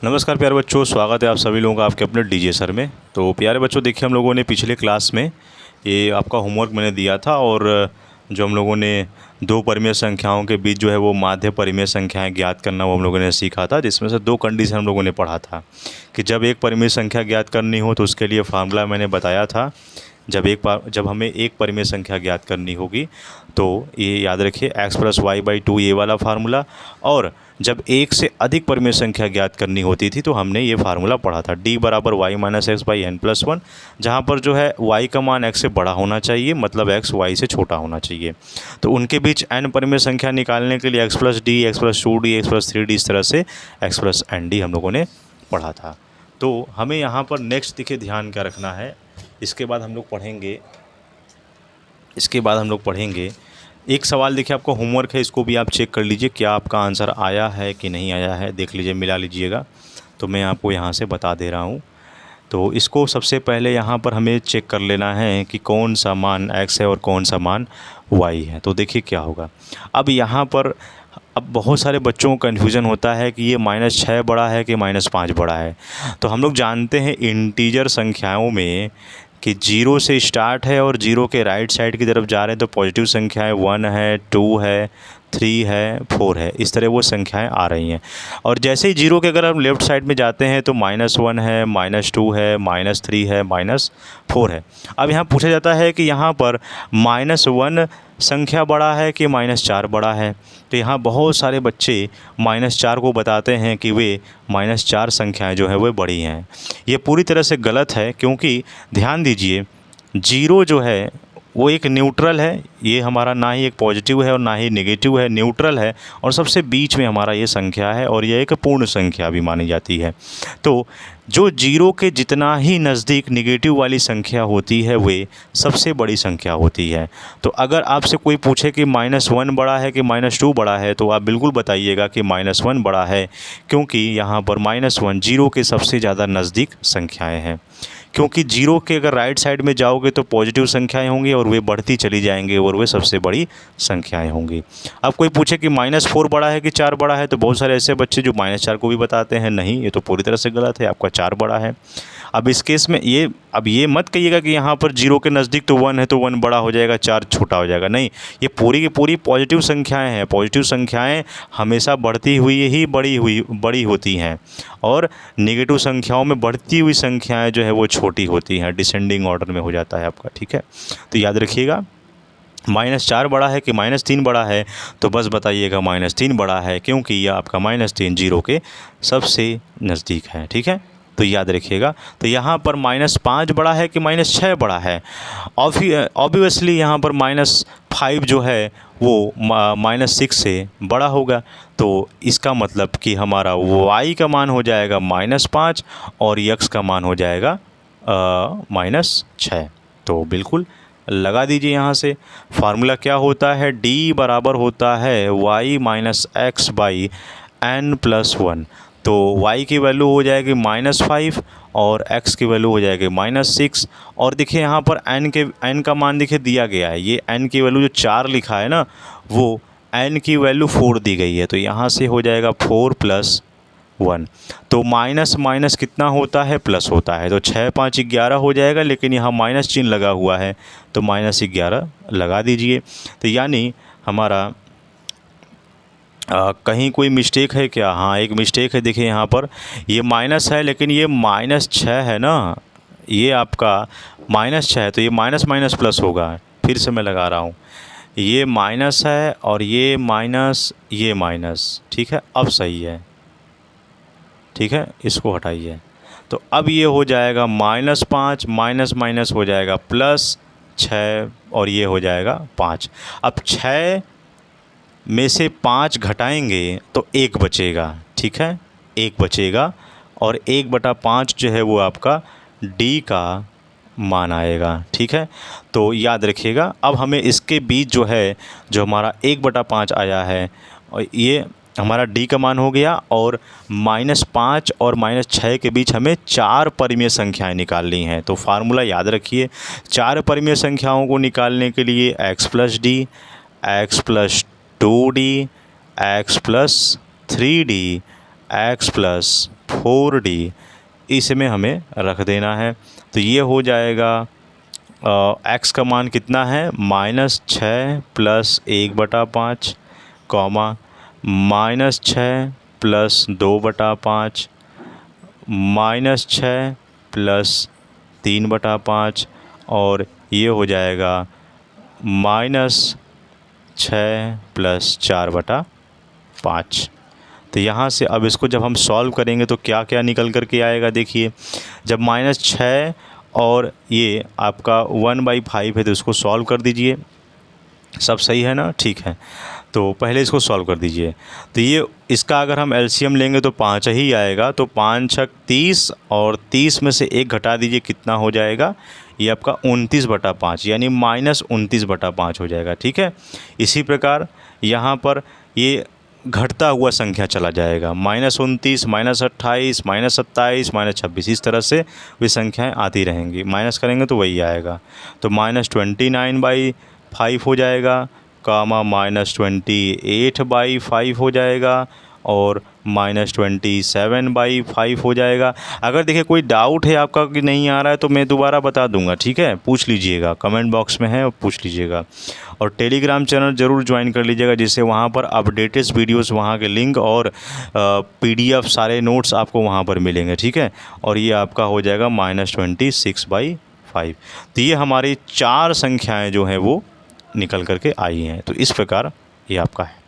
नमस्कार प्यारे बच्चों, स्वागत है आप सभी लोगों का आपके अपने डीजे सर में। तो प्यारे बच्चों, देखिए हम लोगों ने पिछले क्लास में ये आपका होमवर्क मैंने दिया था और जो हम लोगों ने दो परिमेय संख्याओं के बीच जो है वो माध्य परिमेय संख्याएं ज्ञात करना वो हम लोगों ने सीखा था, जिसमें से दो कंडीशन हम लोगों ने पढ़ा था कि जब एक परिमेय संख्या ज्ञात करनी हो तो उसके लिए फार्मूला मैंने बताया था। जब हमें एक परिमेय संख्या ज्ञात करनी होगी तो ये याद रखिए x + y/2 ये वाला फार्मूला, और जब एक से अधिक परिमेय संख्या ज्ञात करनी होती थी तो हमने ये फार्मूला पढ़ा था d = y - x/n+1, जहाँ पर जो है y का मान x से बड़ा होना चाहिए, मतलब x y से छोटा होना चाहिए। तो उनके बीच n परिमेय संख्या निकालने के लिए x + d, x + 2d, x + 3d, इस तरह से x + nd हम लोगों ने पढ़ा था। तो हमें यहाँ पर नेक्स्ट देखिए ध्यान क्या रखना है, इसके बाद हम लोग पढ़ेंगे एक सवाल। देखिए आपका होमवर्क है, इसको भी आप चेक कर लीजिए क्या आपका आंसर आया है कि नहीं आया है, देख लीजिए, मिला लीजिएगा। तो मैं आपको यहाँ से बता दे रहा हूँ। तो इसको सबसे पहले यहाँ पर हमें चेक कर लेना है कि कौन सा मान x है और कौन सा मान y है। तो देखिए क्या होगा। अब यहाँ पर बहुत सारे बच्चों को कन्फ्यूज़न होता है कि ये -6 बड़ा है कि -5 बड़ा है। तो हम लोग जानते हैं इंटीजर संख्याओं में कि 0 से स्टार्ट है और 0 के राइट साइड की तरफ जा रहे हैं तो पॉजिटिव संख्याएं 1 है, 2 है, 3 है, 4 है, इस तरह वो संख्याएं आ रही हैं। और जैसे ही 0 के अगर हम लेफ़्ट साइड में जाते हैं तो -1 है, -2 है, -3 है, -4 है। अब यहाँ पूछा जाता है कि यहाँ पर -1 संख्या बड़ा है कि -4 बड़ा है। तो यहाँ बहुत सारे बच्चे -4 को बताते हैं कि वे -4 संख्याएं जो है वो बड़ी हैं। ये पूरी तरह से गलत है, क्योंकि ध्यान दीजिए 0 जो है वो एक न्यूट्रल है। ये हमारा ना ही एक पॉजिटिव है और ना ही नेगेटिव है, न्यूट्रल है, और सबसे बीच में हमारा ये संख्या है और ये एक पूर्ण संख्या भी मानी जाती है। तो जो 0 के जितना ही नज़दीक नेगेटिव वाली संख्या होती है वे सबसे बड़ी संख्या होती है। तो अगर आपसे कोई पूछे कि -1 बड़ा है कि -2 बड़ा है तो आप बिल्कुल बताइएगा कि -1 बड़ा है, क्योंकि यहाँ पर -1 0 के सबसे ज़्यादा नज़दीक संख्याएँ हैं। क्योंकि 0 के अगर राइट साइड में जाओगे तो पॉजिटिव संख्याएं होंगी और वे बढ़ती चली जाएंगी और वे सबसे बड़ी संख्याएं होंगी। अब कोई पूछे कि -4 बड़ा है कि 4 बड़ा है, तो बहुत सारे ऐसे बच्चे जो -4 को भी बताते हैं। नहीं, ये तो पूरी तरह से गलत है, आपका 4 बड़ा है। अब इस केस में ये मत कहिएगा कि यहाँ पर 0 के नज़दीक तो 1 है तो 1 बड़ा हो जाएगा, 4 छोटा हो जाएगा। नहीं, ये पूरी की पूरी पॉजिटिव संख्याएं हैं। पॉजिटिव संख्याएं हमेशा बढ़ती हुई ही बड़ी होती हैं, और नेगेटिव संख्याओं में बढ़ती हुई संख्याएं जो है वो छोटी होती हैं, डिसेंडिंग ऑर्डर में हो जाता है आपका। ठीक है, तो याद रखिएगा -4 बड़ा है कि -3 बड़ा है, तो बस बताइएगा -3 बड़ा है, क्योंकि यह आपका -3 0 के सबसे नज़दीक है। ठीक है, तो याद रखिएगा। तो यहाँ पर -5 बड़ा है कि -6 बड़ा है। ऑब्वियसली यहाँ पर -5 जो है वो -6 से बड़ा होगा। तो इसका मतलब कि हमारा y का मान हो जाएगा -5 और x का मान हो जाएगा -6। तो बिल्कुल लगा दीजिए यहाँ से। फार्मूला क्या होता है, d बराबर होता है y - x/n+1। तो y की वैल्यू हो जाएगी -5 और x की वैल्यू हो जाएगी -6। और देखिए यहाँ पर n का मान देखिए दिया गया है, ये n की वैल्यू जो 4 लिखा है ना, वो n की वैल्यू 4 दी गई है। तो यहाँ से हो जाएगा 4 + 1। तो माइनस कितना होता है, प्लस होता है। तो 6 × 5 = 11 हो जाएगा, लेकिन यहाँ माइनस चिन्ह लगा हुआ है तो -11 लगा दीजिए। तो यानी हमारा कहीं कोई मिस्टेक है क्या? हाँ, एक मिस्टेक है। देखिए यहाँ पर ये माइनस है, लेकिन ये -6 है ना, ये आपका -6 है, तो ये माइनस प्लस होगा। फिर से मैं लगा रहा हूँ, ये माइनस है और ये माइनस। ठीक है, अब सही है। ठीक है, इसको हटाइए। तो अब ये हो जाएगा -5 माइनस हो जाएगा +6 और ये हो जाएगा 5। अब 6 में से 5 घटाएंगे तो 1 बचेगा। ठीक है, 1 बचेगा, और 1/5 जो है वो आपका d का मान आएगा। ठीक है, तो याद रखिएगा। अब हमें इसके बीच जो है, जो हमारा 1/5 आया है, और ये हमारा d का मान हो गया, और -5 और -6 के बीच हमें 4 परिमेय संख्याएं निकालनी हैं। तो फार्मूला याद रखिए, 4 परिमेय संख्याओं को निकालने के लिए x + d, x + 2d, x + 3d, x + 4D इसमें हमें रख देना है। तो ये हो जाएगा x का मान कितना है, -6 प्लस 1/5 कॉमा -6 प्लस 2/5 -6 प्लस 3/5 और ये हो जाएगा -6 प्लस 4/5। तो यहाँ से अब इसको जब हम सॉल्व करेंगे तो क्या क्या निकल कर के आएगा, देखिए जब -6 और ये आपका 1/5 है तो इसको सॉल्व कर दीजिए। सब सही है ना, ठीक है। तो पहले इसको सॉल्व कर दीजिए। तो ये इसका अगर हम एलसीएम लेंगे तो 5 ही आएगा। तो 5 छक 30 और 30 में से 1 घटा दीजिए, कितना हो जाएगा, ये आपका 29/5 यानी -29/5 हो जाएगा। ठीक है। इसी प्रकार यहाँ पर ये घटता हुआ संख्या चला जाएगा, -29 -28 -27 -26 इस तरह से वे संख्याएं आती रहेंगी। माइनस करेंगे तो वही आएगा। तो -29/5 हो जाएगा, कामा -28/5 हो जाएगा और -27/5 हो जाएगा। अगर देखिए कोई डाउट है आपका कि नहीं आ रहा है तो मैं दोबारा बता दूंगा, ठीक है। पूछ लीजिएगा, कमेंट बॉक्स में है, पूछ लीजिएगा। और टेलीग्राम चैनल ज़रूर ज्वाइन कर लीजिएगा, जिससे वहाँ पर अपडेटेड वीडियोस, वहाँ के लिंक और PDF सारे नोट्स आपको वहाँ पर मिलेंगे, ठीक है। और ये आपका हो जाएगा -26/5। तो ये हमारी 4 संख्याएँ जो हैं वो निकल करके आई हैं। तो इस प्रकार ये आपका है।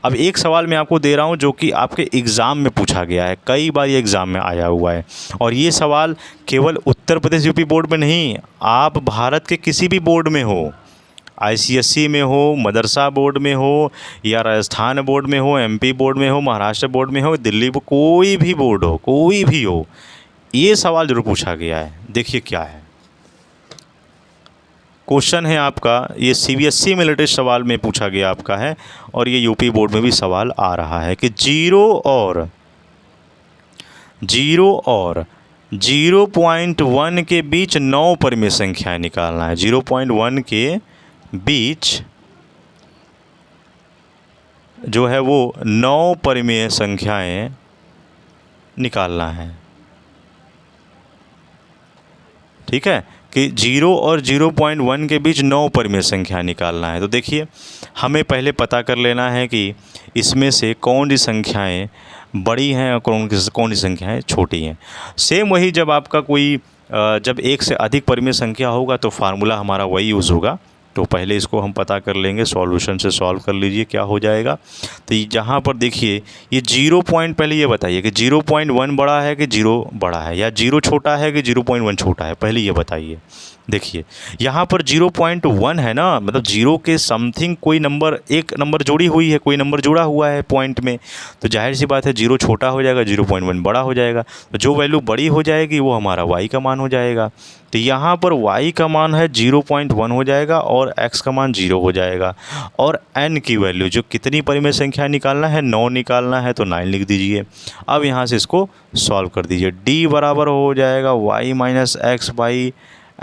अब एक सवाल मैं आपको दे रहा हूँ जो कि आपके एग्ज़ाम में पूछा गया है, कई बार ये एग्ज़ाम में आया हुआ है। और ये सवाल केवल उत्तर प्रदेश यूपी बोर्ड में नहीं, आप भारत के किसी भी बोर्ड में हो, ICSE में हो, मदरसा बोर्ड में हो, या राजस्थान बोर्ड में हो, MP बोर्ड में हो, महाराष्ट्र बोर्ड में हो, दिल्ली बोर्ड, कोई भी बोर्ड हो, कोई भी हो, ये सवाल ज़रूर पूछा गया है। देखिए क्या है क्वेश्चन है आपका, ये CBSE में लेटेस्ट सवाल में पूछा गया आपका है, और ये यूपी बोर्ड में भी सवाल आ रहा है कि 0 और 0.1 के बीच 9 परिमेय संख्याएं निकालना है। 0.1 के बीच जो है वो 9 परिमेय संख्याएं निकालना है, ठीक है। कि 0 और 0.1 के बीच 9 परिमेय संख्या निकालना है। तो देखिए हमें पहले पता कर लेना है कि इसमें से कौन सी संख्याएं बड़ी हैं और कौन सी संख्याएं छोटी हैं। सेम वही जब आपका कोई जब एक से अधिक परिमेय संख्या होगा तो फार्मूला हमारा वही यूज़ होगा। तो पहले इसको हम पता कर लेंगे, सॉल्यूशन से सॉल्व कर लीजिए क्या हो जाएगा। तो जहाँ पर देखिए ये 0 पॉइंट, पहले ये बताइए कि 0.1 बड़ा है कि 0 बड़ा है, या 0 छोटा है कि 0.1 छोटा है, पहले ये बताइए। देखिए यहाँ पर 0.1 है ना, मतलब 0 के समथिंग कोई नंबर, एक नंबर जोड़ी हुई है, कोई नंबर जुड़ा हुआ है पॉइंट में, तो जाहिर सी बात है 0 छोटा हो जाएगा, 0.1 बड़ा हो जाएगा। तो जो वैल्यू बड़ी हो जाएगी वो हमारा y का मान हो जाएगा। तो यहाँ पर y का मान है 0.1 हो जाएगा और x का मान 0 हो जाएगा। और n की वैल्यू जो कितनी परिमेय संख्या निकालना है, 9 निकालना है, तो 9 लिख दीजिए। अब यहाँ से इसको सॉल्व कर दीजिए। d बराबर हो जाएगा y minus x by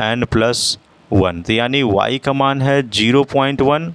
n plus 1। तो यानी y का मान है 0.1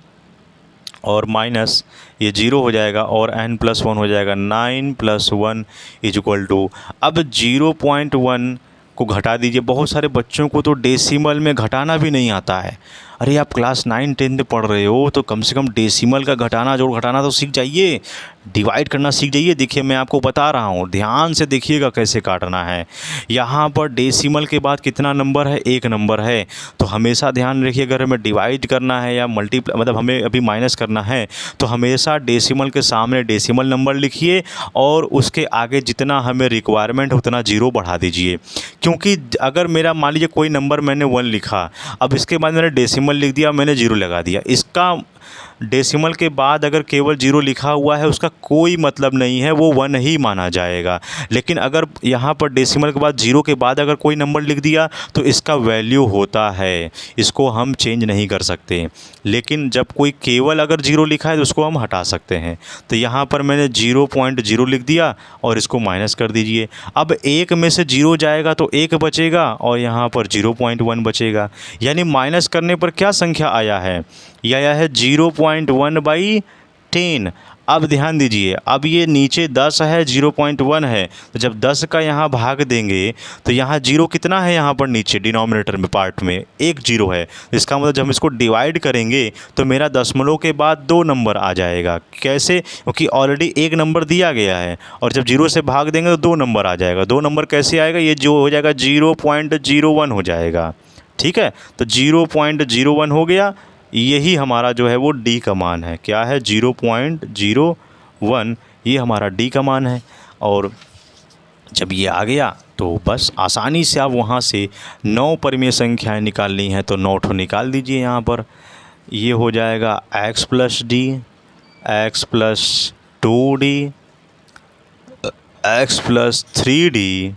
और माइनस ये 0 हो जाएगा और n प्लस 1 हो जाएगा। 9 + 1 = अब 0.1 को घटा दीजिए। बहुत सारे बच्चों को तो डेसिमल में घटाना भी नहीं आता है। अरे आप क्लास 9 10 में पढ़ रहे हो तो कम से कम डेसिमल का घटाना जोड़ घटाना तो सीख जाइए, डिवाइड करना सीख जाइए। देखिए मैं आपको बता रहा हूँ, ध्यान से देखिएगा कैसे काटना है। यहाँ पर डेसिमल के बाद कितना नंबर है, 1 नंबर है। तो हमेशा ध्यान रखिए, अगर हमें डिवाइड करना है या मल्टीप्लाई, मतलब हमें अभी माइनस करना है, तो हमेशा डेसिमल के सामने डेसिमल नंबर लिखिए और उसके आगे जितना हमें रिक्वायरमेंट है उतना 0 बढ़ा दीजिए। क्योंकि अगर मेरा मान लीजिए कोई नंबर मैंने 1 लिखा, अब इसके बाद मैंने डेसिमल लिख दिया, मैंने 0 लगा दिया, इसका डेसिमल के बाद अगर केवल 0 लिखा हुआ है उसका कोई मतलब नहीं है, वो 1 ही माना जाएगा। लेकिन अगर यहाँ पर डेसिमल के बाद 0 के बाद अगर कोई नंबर लिख दिया तो इसका वैल्यू होता है, इसको हम चेंज नहीं कर सकते। लेकिन जब कोई केवल अगर 0 लिखा है तो उसको हम हटा सकते हैं। तो यहाँ पर मैंने 0.0 लिख दिया और इसको माइनस कर दीजिए। अब 1 में से 0 जाएगा तो 1 बचेगा और यहाँ पर 0.1 बचेगा। यानी माइनस करने पर क्या संख्या आया है, यह आया है 0.1/10। अब ध्यान दीजिए, अब ये नीचे 10 है, 0.1 है, तो जब 10 का यहाँ भाग देंगे तो यहाँ जीरो कितना है, यहाँ पर नीचे डिनोमिनेटर में पार्ट में एक जीरो है। इसका मतलब जब हम इसको डिवाइड करेंगे तो मेरा दशमलव के बाद 2 नंबर आ जाएगा। कैसे? क्योंकि ऑलरेडी एक नंबर दिया गया है और जब जीरो से भाग देंगे तो 2 नंबर आ जाएगा। 2 नंबर कैसे आएगा? ये जो हो जाएगा 0.01 हो जाएगा। ठीक है, तो 0.01 हो गया। यही हमारा जो है वो डी का मान है। क्या है? 0.01, ये हमारा डी का मान है। और जब ये आ गया तो बस आसानी से आप वहाँ से 9 परिमेय संख्याएं निकालनी है तो 9 ठो निकाल दीजिए यहाँ पर। ये हो जाएगा x plus D, x plus 2d, x plus 3d।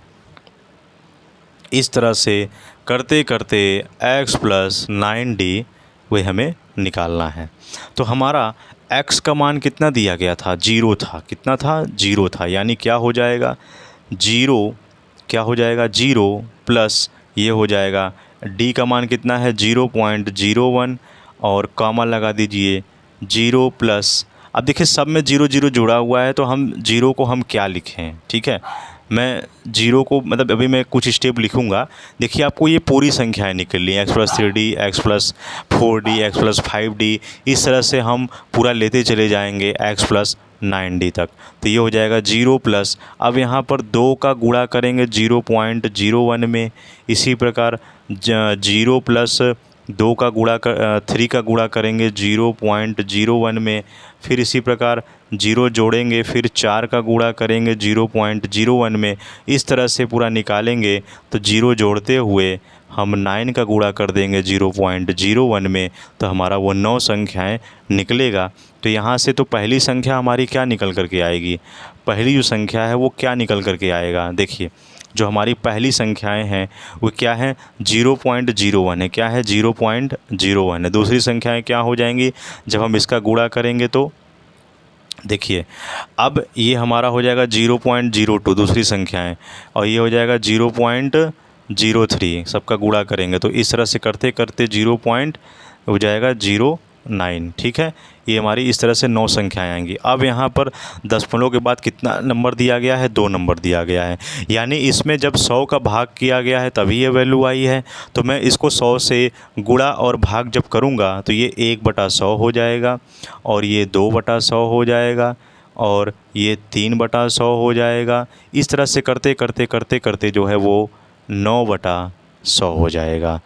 इस तरह से करते करते x प्लस 9d वही हमें निकालना है। तो हमारा x का मान कितना दिया गया था? 0 था। कितना था? 0 था। यानी क्या हो जाएगा? 0 क्या हो जाएगा? 0 प्लस ये हो जाएगा d का मान कितना है? 0.01 और कॉमा लगा दीजिए 0 प्लस। अब देखिए सब में 0 0 जुड़ा हुआ है तो हम 0 को हम क्या लिखें? ठीक है, मैं 0 को मतलब अभी मैं कुछ स्टेप लिखूंगा। देखिए आपको ये पूरी संख्याएं निकलनी है, x plus 3d, x plus 4d, x plus 5d। इस तरह से हम पूरा लेते चले जाएंगे x प्लस 9d तक। तो ये हो जाएगा 0 प्लस, अब यहाँ पर 2 का गुणा करेंगे 0.01 में। इसी प्रकार 0 प्लस 2 का गुणा 3 का गुणा करेंगे 0.01 में। फिर इसी प्रकार 0 जोड़ेंगे, फिर 4 का गुणा करेंगे 0.01 में। इस तरह से पूरा निकालेंगे तो 0 जोड़ते हुए हम 9 का गुणा कर देंगे 0.01 में, तो हमारा वो 9 संख्याएं निकलेगा। तो यहाँ से तो पहली संख्या हमारी क्या निकल कर के आएगी? पहली जो संख्या है वो क्या निकल कर के आएगा? देखिए जो हमारी पहली संख्याएं हैं वो क्या है? 0.01 है। क्या है? 0.01 है। दूसरी संख्याएं क्या हो जाएंगी जब हम इसका गुणा करेंगे? तो देखिए अब ये हमारा हो जाएगा 0.02 दूसरी संख्याएं, और ये हो जाएगा 0.03। सबका गुणा करेंगे तो इस तरह से करते करते 0 पॉइंट हो जाएगा 09। ठीक है, ये हमारी इस तरह से 9 संख्याएं आएंगी। अब यहाँ पर दशमलव के बाद कितना नंबर दिया गया है? 2 नंबर दिया गया है। यानी इसमें जब 100 का भाग किया गया है तभी ये वैल्यू आई है। तो मैं इसको 100 से गुणा और भाग जब करूँगा तो ये 1/100 हो जाएगा, और ये 2/100 हो जाएगा, और ये 3/100 हो जाएगा। इस तरह से करते करते करते करते जो है वो 9/100 हो जाएगा।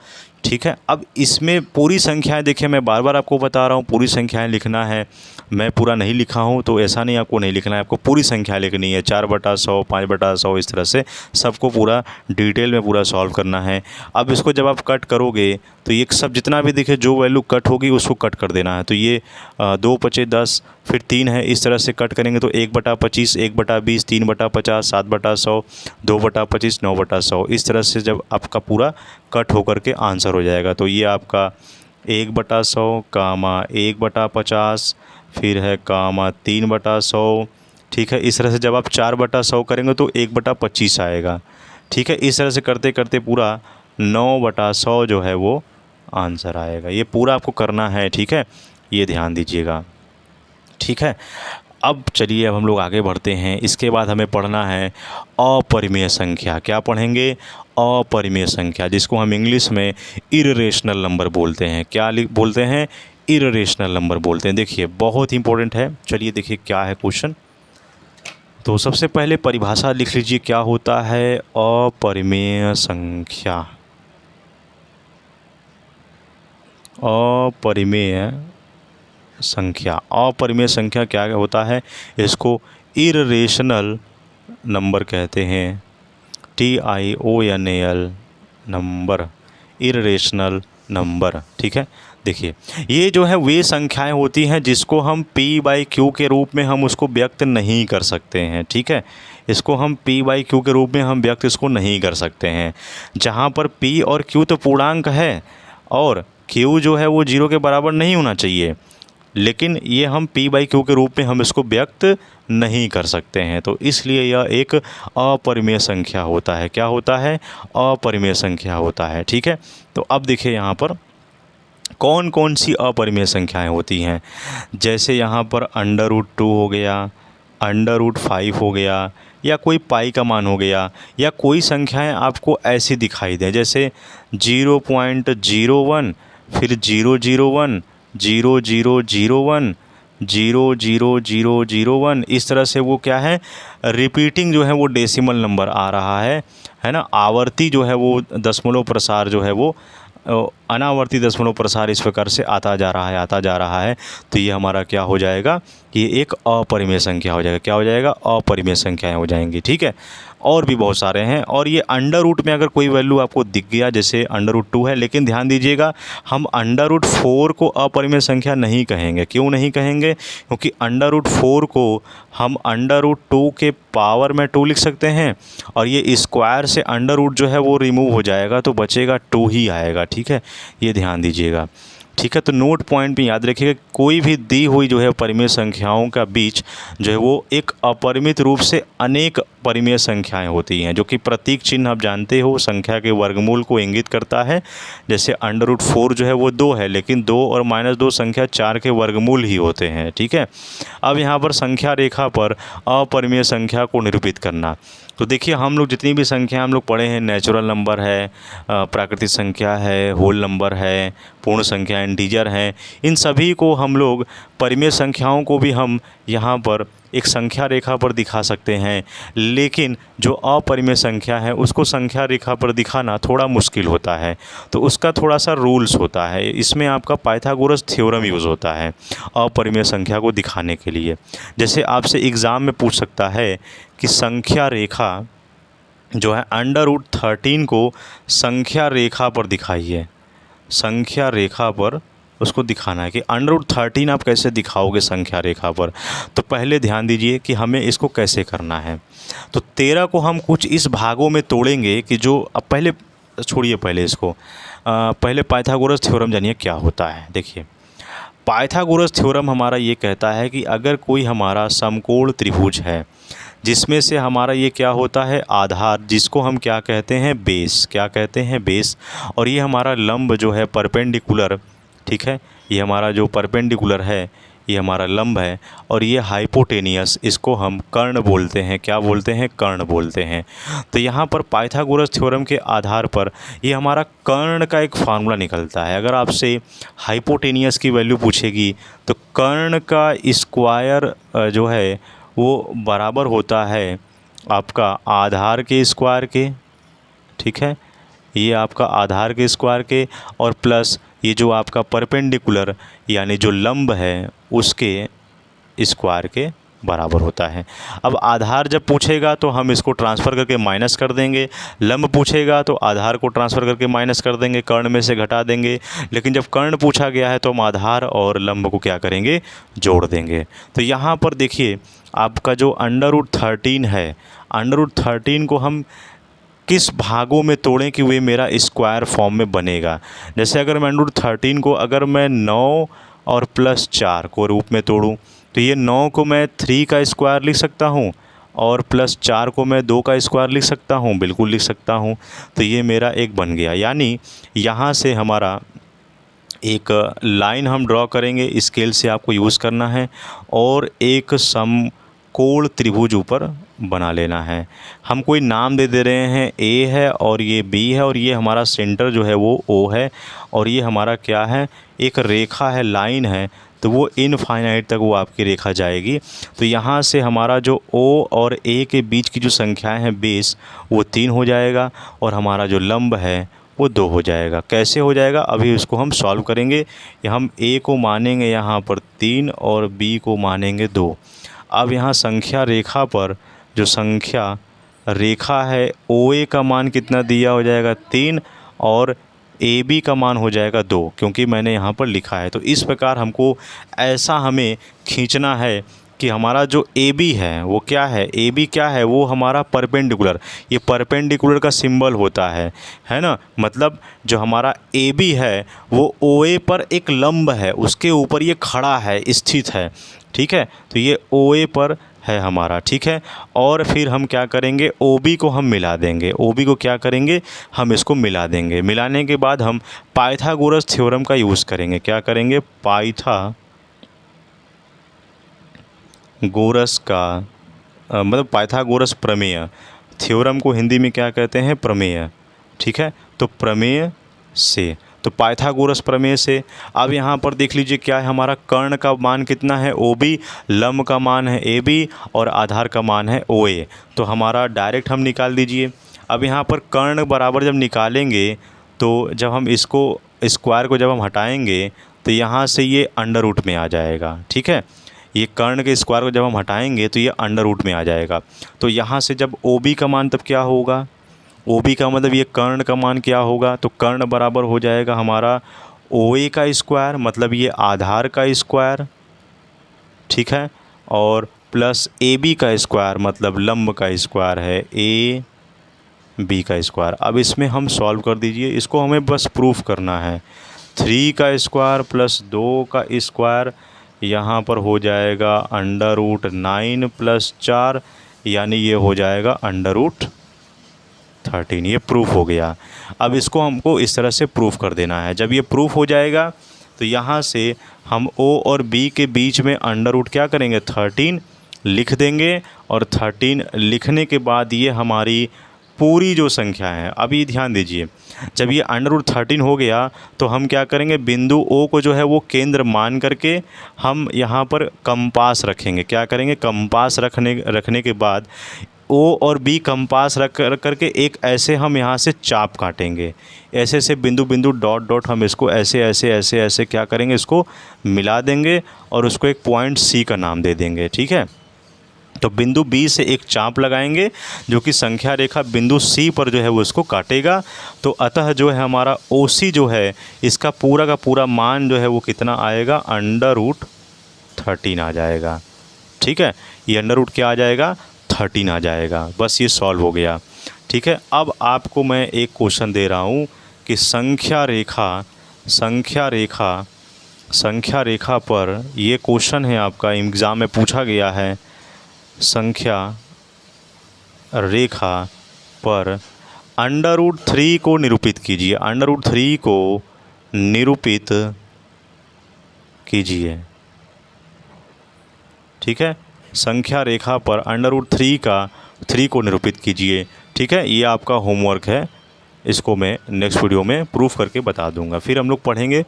ठीक है, अब इसमें पूरी संख्याएं देखिए, मैं बार बार आपको बता रहा हूँ पूरी संख्याएं लिखना है। मैं पूरा नहीं लिखा हूँ तो ऐसा नहीं आपको नहीं लिखना है, आपको पूरी संख्या लिखनी है। 4/100, 5/100, इस तरह से सबको पूरा डिटेल में पूरा सॉल्व करना है। अब इसको जब आप कट करोगे तो ये सब जितना भी दिखे जो वैल्यू कट होगी उसको कट कर देना है। तो ये 2 × 10 फिर 3 है। इस तरह से कट करेंगे तो 1/25, 1/20, 3/50, 7/100, 2/25, 9/100। इस तरह से जब आपका पूरा कट होकर के आंसर हो जाएगा तो ये आपका 1/100, 1/50, फिर है 3/100। ठीक है, इस तरह से जब आप 4/100 करेंगे तो 1/25 आएगा। ठीक है, इस तरह से करते करते पूरा 9/100 जो है वो आंसर आएगा। ये पूरा आपको करना है। ठीक है, ये ध्यान दीजिएगा। ठीक है, अब चलिए अब हम लोग आगे बढ़ते हैं। इसके बाद हमें पढ़ना है अपरिमेय संख्या। क्या पढ़ेंगे? अपरिमेय संख्या, जिसको हम इंग्लिश में इररेशनल नंबर बोलते हैं। क्या बोलते हैं? इररेशनल नंबर बोलते हैं। देखिए बहुत इंपॉर्टेंट है। चलिए देखिए क्या है क्वेश्चन। तो सबसे पहले परिभाषा लिख लीजिए, क्या होता है अपरिमेय संख्या? अपरिमेय संख्या, अपरिमेय संख्या क्या होता है? इसको इररेशनल नंबर कहते हैं। TIONAL number, irrational number. ठीक है, देखिए ये जो है वे संख्याएं होती हैं जिसको हम P/Q के रूप में हम उसको व्यक्त नहीं कर सकते हैं। ठीक है, इसको हम P/Q के रूप में हम व्यक्त इसको नहीं कर सकते हैं। जहाँ पर P और Q तो पूर्णांक है और Q जो है वो 0 के बराबर नहीं होना चाहिए, लेकिन ये हम P/Q के रूप में हम इसको व्यक्त नहीं कर सकते हैं। तो इसलिए यह एक अपरिमेय संख्या होता है। क्या होता है? अपरिमेय संख्या होता है। ठीक है, तो अब देखिए यहाँ पर कौन कौन सी अपरिमेय संख्याएं होती हैं, जैसे यहाँ पर √2 हो गया, √5 हो गया, या कोई पाई का मान हो गया, या कोई संख्याएं आपको ऐसी दिखाई दें जैसे 0.01, फिर 001, 0001, 00001, इस तरह से वो क्या है, रिपीटिंग जो है वो डेसिमल नंबर आ रहा है ना। आवर्ती जो है वो दशमलव प्रसार जो है वो अनावर्ती दशमलव प्रसार इस प्रकार से आता जा रहा है। तो ये हमारा क्या हो जाएगा, कि ये एक अपरिमेय संख्या हो जाएगा। क्या हो जाएगा, अपरिमेय संख्याएं हो जाएंगी। ठीक है, और भी बहुत सारे हैं। और ये अंडर रूट में अगर कोई वैल्यू आपको दिख गया, जैसे √2 है, लेकिन ध्यान दीजिएगा हम √4 को अपरिमेय संख्या नहीं कहेंगे। क्यों नहीं कहेंगे, क्योंकि √4 को हम √2 के पावर में 2 लिख सकते हैं, और ये स्क्वायर से अंडर रूट जो है वो रिमूव हो जाएगा, तो बचेगा 2 ही आएगा। ठीक है, ये ध्यान दीजिएगा। ठीक है, तो नोट पॉइंट में याद रखिएगा, कोई भी दी हुई जो है परिमेय संख्याओं का बीच जो है वो एक अपरिमित रूप से अनेक परिमेय संख्याएं होती हैं, जो कि प्रतीक चिन्ह आप जानते हो संख्या के वर्गमूल को इंगित करता है। जैसे √4 जो है वो 2 है, लेकिन 2 और -2 संख्या 4 के वर्गमूल ही होते हैं। ठीक है, अब यहाँ पर संख्या रेखा पर अपरिमेय संख्या को निरूपित करना। तो देखिए, हम लोग जितनी भी संख्या हम लोग पढ़े हैं, नेचुरल नंबर है, प्राकृतिक संख्या है, होल नंबर है, पूर्ण संख्या इंटीजर हैं, इन सभी को हम लोग परिमेय संख्याओं को भी हम यहाँ पर एक संख्या रेखा पर दिखा सकते हैं। लेकिन जो अपरिमेय संख्या है उसको संख्या रेखा पर दिखाना थोड़ा मुश्किल होता है, तो उसका थोड़ा सा रूल्स होता है। इसमें आपका पाइथागोरस थ्योरम यूज़ होता है अपरिमेय संख्या को दिखाने के लिए। जैसे आपसे एग्ज़ाम में पूछ सकता है कि संख्या रेखा जो है √13 को संख्या रेखा पर दिखाइए। संख्या रेखा पर उसको दिखाना है कि √13 आप कैसे दिखाओगे संख्या रेखा पर। तो पहले ध्यान दीजिए कि हमें इसको कैसे करना है। तो 13 को हम कुछ इस भागों में तोड़ेंगे कि जो, अब पहले छोड़िए, पहले इसको पहले पाइथागोरस थ्योरम जानिए क्या होता है। देखिए, पाइथागोरस थ्योरम हमारा ये कहता है कि अगर कोई हमारा समकोण त्रिभुज है जिसमें से हमारा ये क्या होता है, आधार, जिसको हम क्या कहते हैं, बेस, क्या कहते हैं, बेस, और ये हमारा लंब जो है परपेंडिकुलर, ठीक है, ये हमारा जो परपेंडिकुलर है ये हमारा लंब है, और ये हाइपोटेनियस, इसको हम कर्ण बोलते हैं। क्या बोलते हैं, कर्ण बोलते हैं। तो यहाँ पर पाइथागोरस थ्योरम के आधार पर ये हमारा कर्ण का एक फार्मूला निकलता है। अगर आपसे हाइपोटेनियस की वैल्यू पूछेगी तो कर्ण का स्क्वायर जो है वो बराबर होता है आपका आधार के स्क्वायर के। ठीक है, ये आपका आधार के स्क्वायर के, और प्लस ये जो आपका परपेंडिकुलर यानी जो लंब है उसके स्क्वायर के बराबर होता है। अब आधार जब पूछेगा तो हम इसको ट्रांसफ़र करके माइनस कर देंगे, लंब पूछेगा तो आधार को ट्रांसफ़र करके माइनस कर देंगे, कर्ण में से घटा देंगे। लेकिन जब कर्ण पूछा गया है तो हम आधार और लंब को क्या करेंगे, जोड़ देंगे। तो यहाँ पर देखिए, आपका जो √13 है, √13 को हम किस भागों में तोड़ें कि वे मेरा स्क्वायर फॉर्म में बनेगा। जैसे अगर मैं √13 को अगर मैं 9 और +4 को रूप में तोड़ूं, तो ये 9 को मैं 3 का स्क्वायर लिख सकता हूं, और +4 को मैं 2 का स्क्वायर लिख सकता हूं, बिल्कुल लिख सकता हूं। तो ये मेरा एक बन गया। यानी यहाँ से हमारा एक लाइन हम ड्रॉ करेंगे, स्केल से आपको यूज़ करना है, और एक समकोण त्रिभुज ऊपर बना लेना है। हम कोई नाम दे रहे हैं, ए है और ये बी है, और ये हमारा सेंटर जो है वो ओ है, और ये हमारा क्या है, एक रेखा है, लाइन है। तो वो इनफाइनाइट तक वो आपकी रेखा जाएगी। तो यहाँ से हमारा जो ओ और ए के बीच की जो संख्याएं हैं बेस, वो 3 हो जाएगा, और हमारा जो लंब है वो 2 हो जाएगा। कैसे हो जाएगा, अभी उसको हम सॉल्व करेंगे। हम ए को मानेंगे यहाँ पर 3 और बी को मानेंगे 2। अब यहाँ संख्या रेखा पर जो संख्या रेखा है, ओ ए का मान कितना दिया हो जाएगा, 3, और ए बी का मान हो जाएगा 2, क्योंकि मैंने यहाँ पर लिखा है। तो इस प्रकार हमको ऐसा हमें खींचना है कि हमारा जो ए बी है वो क्या है, ए बी क्या है, वो हमारा परपेंडिकुलर, ये परपेंडिकुलर का सिंबल होता है ना। मतलब जो हमारा ए बी है वो ओ ए पर एक लंब है, उसके ऊपर ये खड़ा है, स्थित है। ठीक है, तो ये ओ ए पर है हमारा, ठीक है। और फिर हम क्या करेंगे, OB को हम मिला देंगे, OB को क्या करेंगे, हम इसको मिला देंगे। मिलाने के बाद हम पाइथागोरस थ्योरम का यूज़ करेंगे। क्या करेंगे, पाइथागोरस का मतलब पाइथागोरस प्रमेय, थ्योरम को हिंदी में क्या कहते हैं, प्रमेय, ठीक है। तो प्रमेय से, तो पाइथागोरस प्रमेय से अब यहाँ पर देख लीजिए क्या है, हमारा कर्ण का मान कितना है OB, लंब का मान है AB और आधार का मान है OA। तो हमारा डायरेक्ट हम निकाल दीजिए। अब यहाँ पर कर्ण बराबर जब निकालेंगे तो जब हम इसको स्क्वायर को जब हम हटाएंगे तो यहाँ से ये अंडर रूट में आ जाएगा, ठीक है। ये कर्ण के स्क्वायर को जब हम हटाएंगे तो ये अंडर रूट में आ जाएगा। तो यहाँ से जब OB का मान तब क्या होगा, OB का मतलब ये कर्ण का मान क्या होगा, तो कर्ण बराबर हो जाएगा हमारा OA का स्क्वायर, मतलब ये आधार का स्क्वायर, ठीक है, और प्लस AB का स्क्वायर मतलब लंब का स्क्वायर है AB का स्क्वायर। अब इसमें हम सॉल्व कर दीजिए, इसको हमें बस प्रूफ करना है। 3 का स्क्वायर प्लस 2 का स्क्वायर यहाँ पर हो जाएगा अंडर रूट 9 प्लस 4, यानी ये हो जाएगा अंडर रूट 13। ये प्रूफ हो गया। अब इसको हमको इस तरह से प्रूफ कर देना है। जब ये प्रूफ हो जाएगा तो यहाँ से हम O और B के बीच में अंडर रूट क्या करेंगे, 13 लिख देंगे। और 13 लिखने के बाद ये हमारी पूरी जो संख्या है, अभी ध्यान दीजिए, जब ये अंडर रूट 13 हो गया तो हम क्या करेंगे, बिंदु O को जो है वो केंद्र मान करके हम यहाँ पर कंपास रखेंगे। क्या करेंगे, कंपास रखने के बाद O और B कंपास रख करके एक ऐसे हम यहाँ से चाप काटेंगे, ऐसे से बिंदु बिंदु डॉट डॉट हम इसको ऐसे ऐसे ऐसे ऐसे क्या करेंगे, इसको मिला देंगे और उसको एक पॉइंट C का नाम दे देंगे, ठीक है। तो बिंदु B से एक चाप लगाएंगे जो कि संख्या रेखा बिंदु C पर जो है वो इसको काटेगा। तो अतः जो है हमारा OC जो है इसका पूरा का पूरा मान जो है वो कितना आएगा, अंडर रूट 13 आ जाएगा, ठीक है। ये अंडर रूट क्या आ जाएगा, 13 आ जाएगा। बस ये सॉल्व हो गया, ठीक है। अब आपको मैं एक क्वेश्चन दे रहा हूँ कि संख्या रेखा पर ये क्वेश्चन है आपका, एग्ज़ाम में पूछा गया है। संख्या रेखा पर अंडर रूट 3 को निरूपित कीजिए, अंडर रूट 3 को निरूपित कीजिए, ठीक है। संख्या रेखा पर अंडर रूट 3 को निरूपित कीजिए, ठीक है। ये आपका होमवर्क है, इसको मैं नेक्स्ट वीडियो में प्रूफ करके बता दूंगा। फिर हम लोग पढ़ेंगे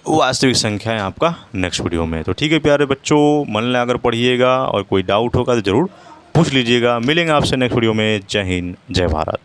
वास्तविक संख्याएं आपका नेक्स्ट वीडियो में। तो ठीक है प्यारे बच्चों, मन लगाकर पढ़िएगा और कोई डाउट होगा तो ज़रूर पूछ लीजिएगा। मिलेंगे आपसे नेक्स्ट वीडियो में। जय हिंद, जय भारत।